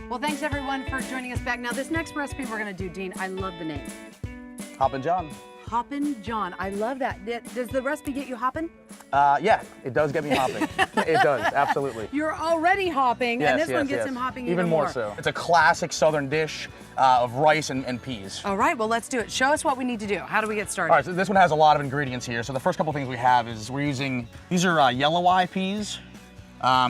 Well, thanks everyone for joining us back. Now, this next recipe we're gonna do, Dean, I love the name. Hoppin' John. Hoppin' John, I love that. Does the recipe get you hopping? Yeah, it does get me hopping. It does, absolutely. You're already hopping, Yes, and this yes, one gets yes. him hopping even more so. It's a classic Southern dish of rice and peas. All right, well, let's do it. Show us what we need to do. How do we get started? All right, so this one has a lot of ingredients here. So the first couple things we have is we're using, these are yellow eye peas.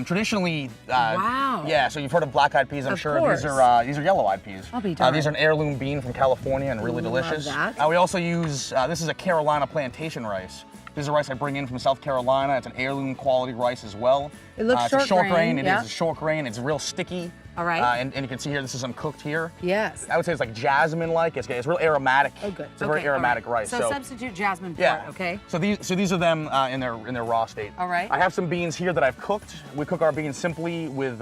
Traditionally, wow. Yeah, so you've heard of black-eyed peas, I'm Of sure. course. These are yellow-eyed peas. I'll be darned. These are an heirloom bean from California and really Love delicious. that. We also use, this is a Carolina plantation rice. This is a rice I bring in from South Carolina. It's an heirloom quality rice as well. It looks it's a short grain. It yeah. is a short grain. It's real sticky. All right. And you can see here, this is uncooked here. Yes. I would say it's like jasmine-like. It's real aromatic. Oh, good. It's a very aromatic rice. So substitute jasmine for yeah. it, okay? So these are them in their raw state. All right. I have some beans here that I've cooked. We cook our beans simply with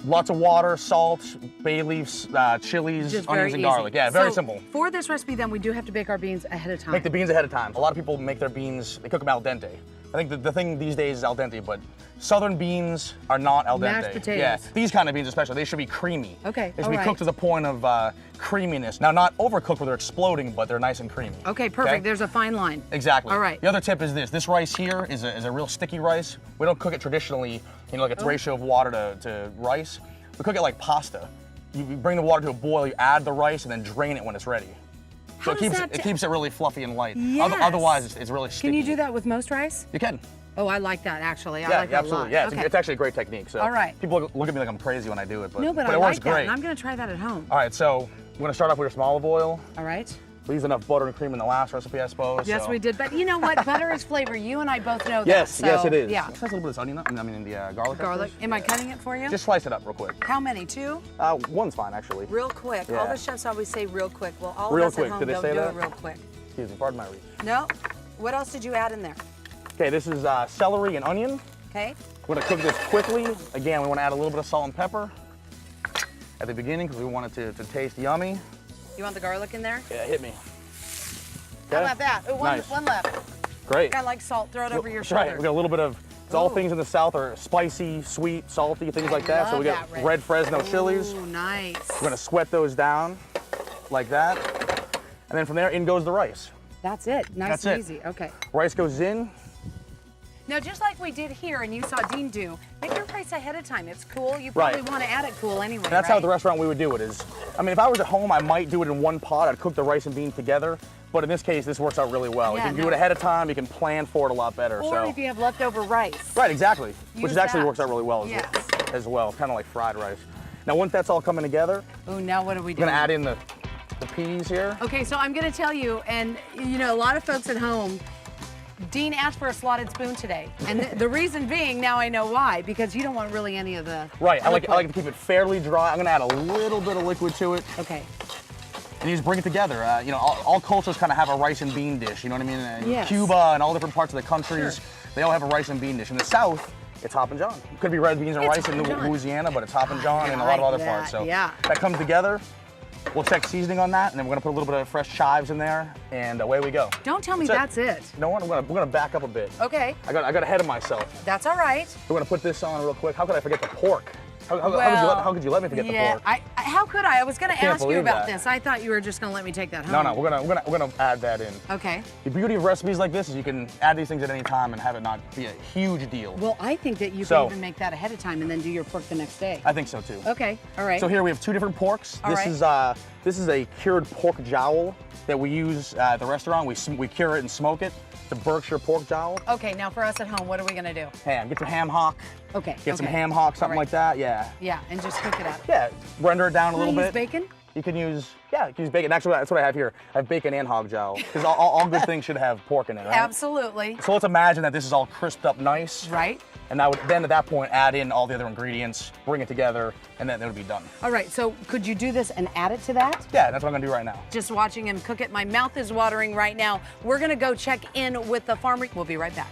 lots of water, salt, bay leaves, chilies, Just onions, and easy. garlic. Yeah, very So, simple. For this recipe, then, we do have to bake our beans ahead of time. Make the beans ahead of time. A lot of people make their beans, they cook them al dente. I think the thing these days is al dente, but Southern beans are not al dente. Mashed potatoes. Yeah, these kind of beans especially, they should be creamy. Okay, They should be cooked to the point of creaminess. Now, not overcooked where they're exploding, but they're nice and creamy. Okay, perfect. There's a fine line. Exactly. All right. The other tip is this. This rice here is a real sticky rice. We don't cook it traditionally, like its ratio of water to rice. We cook it like pasta. You bring the water to a boil, you add the rice, and then drain it when it's ready. So it keeps it really fluffy and light. Yes. Otherwise, it's really sticky. Can you do that with most rice? You can. Oh, I like that, actually. I Yeah, like that absolutely. a lot. Yeah, Okay. it's actually a great technique. So All right. people look at me like I'm crazy when I do it, but, No, but it I works like that, great. and I'm going to try that at home. All right, so we're going to start off with your some olive oil. All right. We used enough butter and cream in the last recipe, I suppose. Yes, so. we did. But you know what? Butter is flavor. You and I both know Yes, that. yes, So, it is. Yeah. Slice a little bit of this onion up, the garlic. Garlic. Am I cutting it for you? Just slice it up real quick. How many? 2? One's fine, actually. Real quick. Yeah. All the chefs always say real quick. Well, all Real of us quick. at home Did they don't say do that? it real quick. Excuse me, pardon my reach. No. What else did you add in there? Okay, this is celery and onion. Okay. We're gonna cook this quickly. Again, we wanna add a little bit of salt and pepper at the beginning because we want it to taste yummy. You want the garlic in there? Yeah, hit me. How Okay. about that? Oh, Nice. one left. Great. I like salt. Throw it over your That's shoulder. right. We got a little bit of, all Ooh. things in the South are spicy, sweet, salty, things like that. So love we got that, red Fresno chilies. Oh, nice. We're gonna sweat those down like that. And then from there, in goes the rice. That's it. Nice That's and it. easy. Okay. Rice goes in. Now, just like we did here and you saw Dean do, make your rice ahead of time. It's cool. You probably Right. want to add it cool anyway, And that's how right? at the restaurant we would do it is, if I was at home, I might do it in one pot. I'd cook the rice and beans together. But in this case, this works out really well. Yeah, You can do it ahead of time. You can plan for it a lot better. Or if you have leftover rice. Right, exactly. Use Which actually that. works out really well as well. Kind of like fried rice. Now, once that's all coming together, Oh, now what are we we're doing? gonna add in the peas here. Okay, so I'm gonna tell you, and a lot of folks at home, Dean asked for a slotted spoon today. And the reason being, now I know why, because you don't want really any of the Right, I like liquid. to keep it fairly dry. I'm gonna add a little bit of liquid to it. Okay. And you just bring it together. All cultures kind of have a rice and bean dish, you know what I mean? Yes. Cuba and all different parts of the countries, Sure. they all have a rice and bean dish. In the South, it's Hoppin' John. It could be red beans and It's rice in Hoppin' John. Louisiana, but it's Hoppin' John I in a lot of like other parts. that, So yeah. that comes together. We'll check seasoning on that, and then we're gonna put a little bit of fresh chives in there, and away we go. Don't tell me That's that's it. You know what? We're gonna back up a bit. Okay, I got ahead of myself. that's all right. We're gonna put this on real quick. How could I forget the pork? How could you let me forget the Yeah, pork? how could I? I was gonna can't ask you believe about that. this. I thought you were just gonna let me take that home. No, we're gonna add that in. Okay. The beauty of recipes like this is you can add these things at any time and have it not be a huge deal. Well, I think that you So- can even make that ahead of time and then do your pork the next day. I think so too. Okay, all right. So here we have two different porks. All right. This is a cured pork jowl that we use at the restaurant. We cure it and smoke it. It's a Berkshire pork jowl. Okay, now for us at home, what are we gonna do? Ham. Get some ham hock. Okay. Get some okay. ham hock, something All like that. Yeah. Yeah, and just cook it up. Yeah. Render it down a Can I little use bit. bacon? You can use bacon. Actually, that's what I have here. I have bacon and hog jowl because all good things should have pork in it, right? Absolutely. So let's imagine that this is all crisped up nice. Right. And I would then at that point add in all the other ingredients, bring it together, and then it would be done. All right, so could you do this and add it to that? Yeah, that's what I'm gonna do right now. Just watching him cook it, my mouth is watering right now. We're gonna go check in with the farmer. We'll be right back.